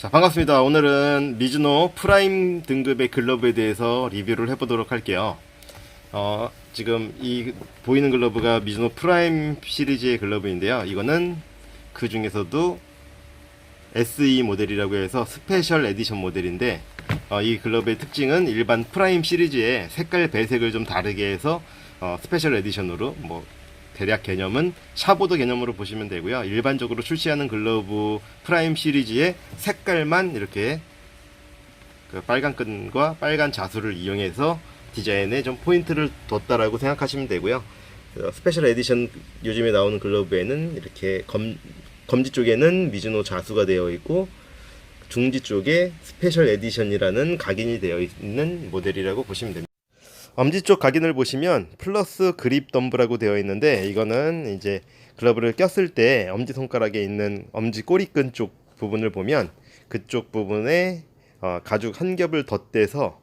자, 반갑습니다. 오늘은 미즈노 프라임 등급의 글러브에 대해서 리뷰를 해보도록 할게요. 지금 이 보이는 글러브가 미즈노 프라임 시리즈의 글러브인데요. 이거는 그 중에서도 SE 모델이라고 해서 스페셜 에디션 모델인데, 이 글러브의 특징은 일반 프라임 시리즈의 색깔 배색을 좀 다르게 해서 스페셜 에디션으로, 대략 개념은 샤보드 개념으로 보시면 되고요. 일반적으로 출시하는 글러브 프라임 시리즈의 색깔만 이렇게 그 빨간 끈과 빨간 자수를 이용해서 디자인에 좀 포인트를 뒀다라고 생각하시면 되고요. 스페셜 에디션 요즘에 나오는 글러브에는 이렇게 검지 쪽에는 미즈노 자수가 되어 있고, 중지 쪽에 스페셜 에디션이라는 각인이 되어 있는 모델이라고 보시면 됩니다. 엄지 쪽 각인을 보시면 플러스 그립 덤브라고 되어 있는데, 이거는 이제 글러브를 꼈을 때 엄지 손가락에 있는 엄지 꼬리끈 쪽 부분을 보면 그쪽 부분에 가죽 한 겹을 덧대서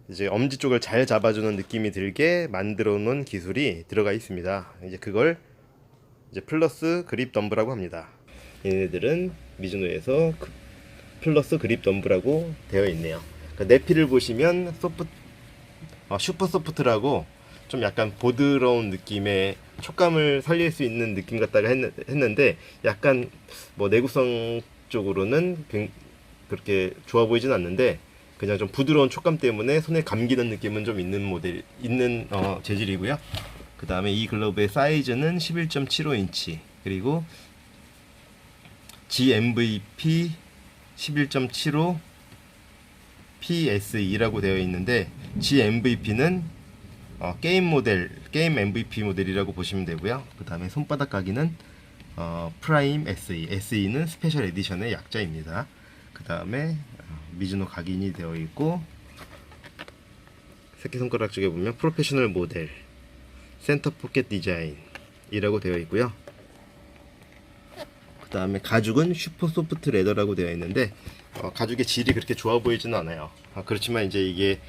이제 엄지 쪽을 잘 잡아주는 느낌이 들게 만들어 놓은 기술이 들어가 있습니다. 이제 그걸 이제 플러스 그립 덤브라고 합니다. 얘네들은 미즈노에서 플러스 그립 덤브라고 되어 있네요. 그러니까 내피를 보시면 슈퍼 소프트라고 좀 약간 보드러운 느낌의 촉감을 살릴 수 있는 느낌 같다가 했는데, 약간 내구성 쪽으로는 그렇게 좋아 보이진 않는데, 그냥 좀 부드러운 촉감 때문에 손에 감기는 느낌은 좀 있는 재질이고요. 그 다음에 이 글러브의 사이즈는 11.75인치, 그리고 GMVP 11.75 PSE라고 되어 있는데, GMVP는 게임 MVP 모델이라고 보시면 되고요. 그 다음에 손바닥 각인은 프라임 SE, SE는 스페셜 에디션의 약자입니다. 그 다음에 미즈노 각인이 되어 있고, 새끼손가락 쪽에 보면 프로페셔널 모델, 센터 포켓 디자인이라고 되어 있고요. 그 다음에 가죽은 슈퍼 소프트 레더라고 되어 있는데, 가죽의 질이 그렇게 좋아 보이지는 않아요. 그렇지만 이제 이게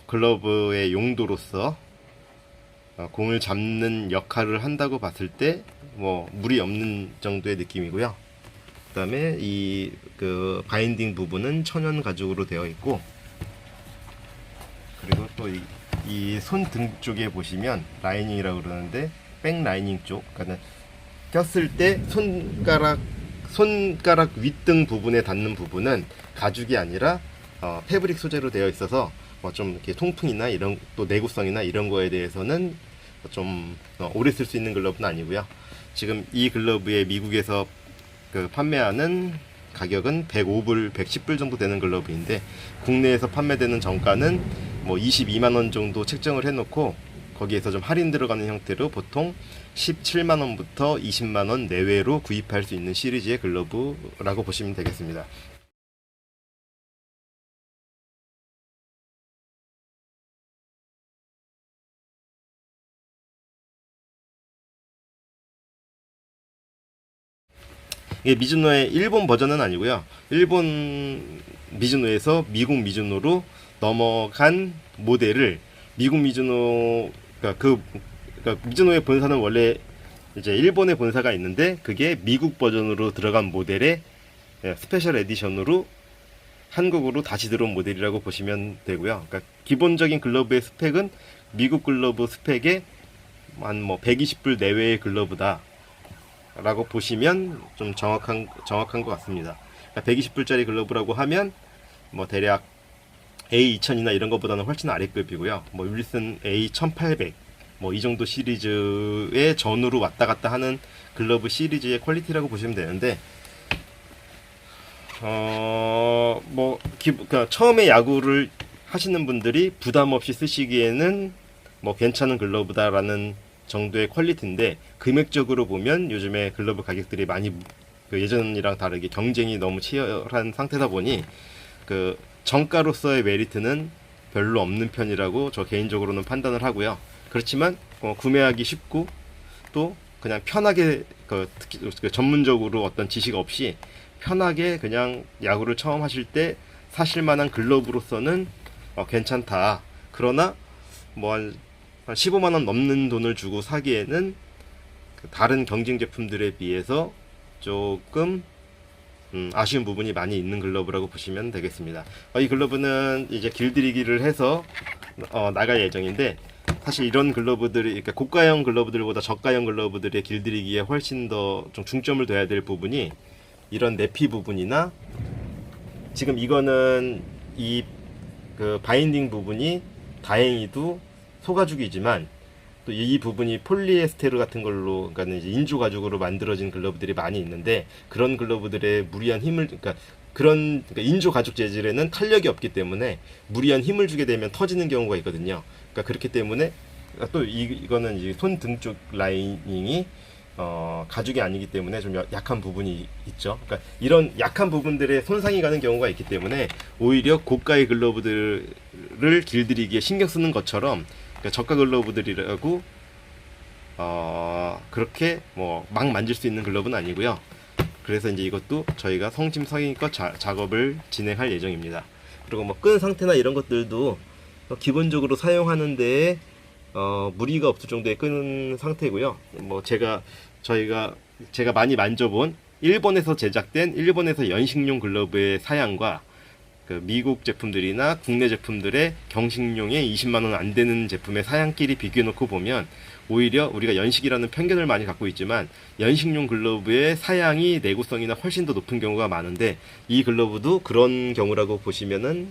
글러브의 용도로서 공을 잡는 역할을 한다고 봤을 때 무리 없는 정도의 느낌이고요. 그 다음에 이 바인딩 부분은 천연 가죽으로 되어 있고, 그리고 또 이 손등 쪽에 보시면 라이닝이라고 그러는데, 백 라이닝 쪽, 그러니까 꼈을 때 손가락 윗등 부분에 닿는 부분은 가죽이 아니라 패브릭 소재로 되어 있어서 좀 이렇게 통풍이나 이런, 또 내구성이나 이런 거에 대해서는 좀 오래 쓸 수 있는 글러브는 아니고요. 지금 이 글러브의 미국에서 판매하는 가격은 105불, 110불 정도 되는 글러브인데, 국내에서 판매되는 정가는 22만원 정도 책정을 해놓고, 거기에서 좀 할인 들어가는 형태로 보통 17만원부터 20만원 내외로 구입할 수 있는 시리즈의 글러브라고 보시면 되겠습니다. 이게 미즈노의 일본 버전은 아니고요. 일본 미즈노에서 미국 미즈노로 넘어간 모델을 미국 미즈노, 그러니까 미즈노의 본사는 원래 이제 일본의 본사가 있는데, 그게 미국 버전으로 들어간 모델의 스페셜 에디션으로 한국으로 다시 들어온 모델이라고 보시면 되고요. 그러니까 기본적인 글러브의 스펙은 미국 글러브 스펙의 한 120불 내외의 글러브다 라고 보시면 좀 정확한 것 같습니다. 그러니까 120불짜리 글러브라고 하면 대략 A2000이나 이런 것보다는 훨씬 아래급이고요. 윌슨 A1800 이 정도 시리즈의 전후로 왔다 갔다 하는 글러브 시리즈의 퀄리티라고 보시면 되는데, 그러니까 처음에 야구를 하시는 분들이 부담 없이 쓰시기에는 괜찮은 글러브다라는 정도의 퀄리티인데, 금액적으로 보면 요즘에 글러브 가격들이 많이 예전이랑 다르게 경쟁이 너무 치열한 상태다 보니 정가로서의 메리트는 별로 없는 편이라고 저 개인적으로는 판단을 하고요. 그렇지만 구매하기 쉽고, 또 그냥 편하게 특히 전문적으로 어떤 지식 없이 편하게 그냥 야구를 처음 하실 때 사실 만한 글러브로서는 괜찮다. 그러나 한 15만원 넘는 돈을 주고 사기에는 다른 경쟁 제품들에 비해서 조금 아쉬운 부분이 많이 있는 글러브라고 보시면 되겠습니다. 이 글러브는 이제 길들이기를 해서 나갈 예정인데, 사실 이런 글러브들이, 그러니까 고가형 글러브들보다 저가형 글러브들의 길들이기에 훨씬 더 좀 중점을 둬야 될 부분이 이런 내피 부분이나, 지금 이거는 그 바인딩 부분이 다행히도 소가죽이지만 또 이 부분이 폴리에스테르 같은 걸로, 그러니까 이제 인조 가죽으로 만들어진 글러브들이 많이 있는데, 그런 글러브들의 무리한 힘을, 그러니까 인조 가죽 재질에는 탄력이 없기 때문에 무리한 힘을 주게 되면 터지는 경우가 있거든요. 그러니까 그렇기 때문에 또 이거는 이제 손 등 쪽 라이닝이 가죽이 아니기 때문에 좀 약한 부분이 있죠. 그러니까 이런 약한 부분들에 손상이 가는 경우가 있기 때문에 오히려 고가의 글러브들을 길들이기에 신경 쓰는 것처럼, 그러니까 저가 글러브들이라고 그렇게 뭐 막 만질 수 있는 글러브는 아니고요. 그래서 이제 이것도 저희가 성심성의껏 작업을 진행할 예정입니다. 그리고 뭐 끈 상태나 이런 것들도 기본적으로 사용하는데 무리가 없을 정도의 끈 상태고요. 뭐 제가 많이 만져본 일본에서 제작된 일본에서 연식용 글러브의 사양과 그 미국 제품들이나 국내 제품들의 경식용에 20만 원 안 되는 제품의 사양끼리 비교해 놓고 보면, 오히려 우리가 연식이라는 편견을 많이 갖고 있지만 연식용 글러브의 사양이 내구성이나 훨씬 더 높은 경우가 많은데, 이 글러브도 그런 경우라고 보시면은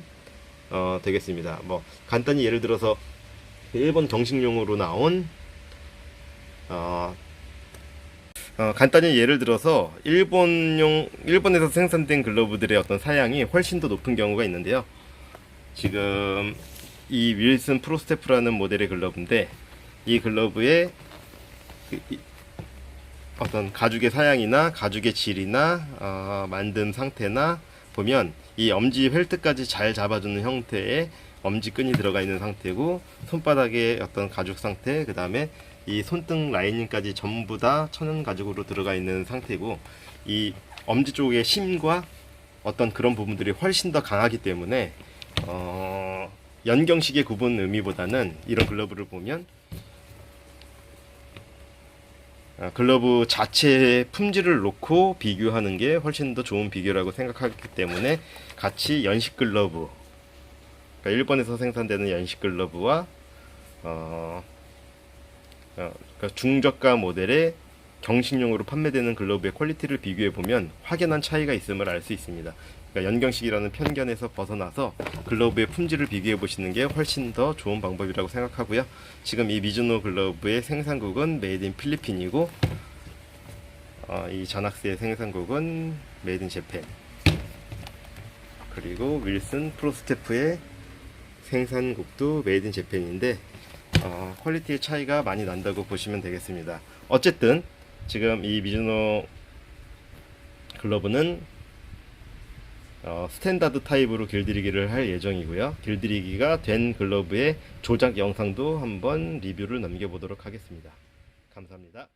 되겠습니다. 뭐 간단히 예를 들어서 일본 경식용으로 나온 간단히 예를 들어서 일본에서 생산된 글러브들의 어떤 사양이 훨씬 더 높은 경우가 있는데요. 지금 이 윌슨 프로스테프라는 모델의 글러브인데, 이 글러브의 어떤 가죽의 사양이나 가죽의 질이나 만듦 상태나 보면 이 엄지 펠트까지 잘 잡아주는 형태의 엄지끈이 들어가 있는 상태고, 손바닥의 어떤 가죽 상태, 그 다음에 이 손등 라이닝까지 전부 다 천연 가죽으로 들어가 있는 상태고, 이 엄지 쪽의 심과 어떤 그런 부분들이 훨씬 더 강하기 때문에 연경식의 구분 의미보다는 이런 글러브를 보면 글러브 자체의 품질을 놓고 비교하는 게 훨씬 더 좋은 비교라고 생각하기 때문에, 같이 연식 글러브, 그러니까 일본에서 생산되는 연식 글러브와 그러니까 중저가 모델의 경식용으로 판매되는 글러브의 퀄리티를 비교해 보면 확연한 차이가 있음을 알 수 있습니다. 그러니까 연경식이라는 편견에서 벗어나서 글러브의 품질을 비교해 보시는 게 훨씬 더 좋은 방법이라고 생각하고요. 지금 이 미즈노 글러브의 생산국은 메이드 인 필리핀이고, 이 자낙스의 생산국은 메이드 인 재팬, 그리고 윌슨 프로스테프의 생산국도 메이드 인 재팬인데 퀄리티의 차이가 많이 난다고 보시면 되겠습니다. 어쨌든 지금 이 미즈노 글러브는 스탠다드 타입으로 길들이기를 할 예정이고요. 길들이기가 된 글러브의 조작 영상도 한번 리뷰를 남겨보도록 하겠습니다. 감사합니다.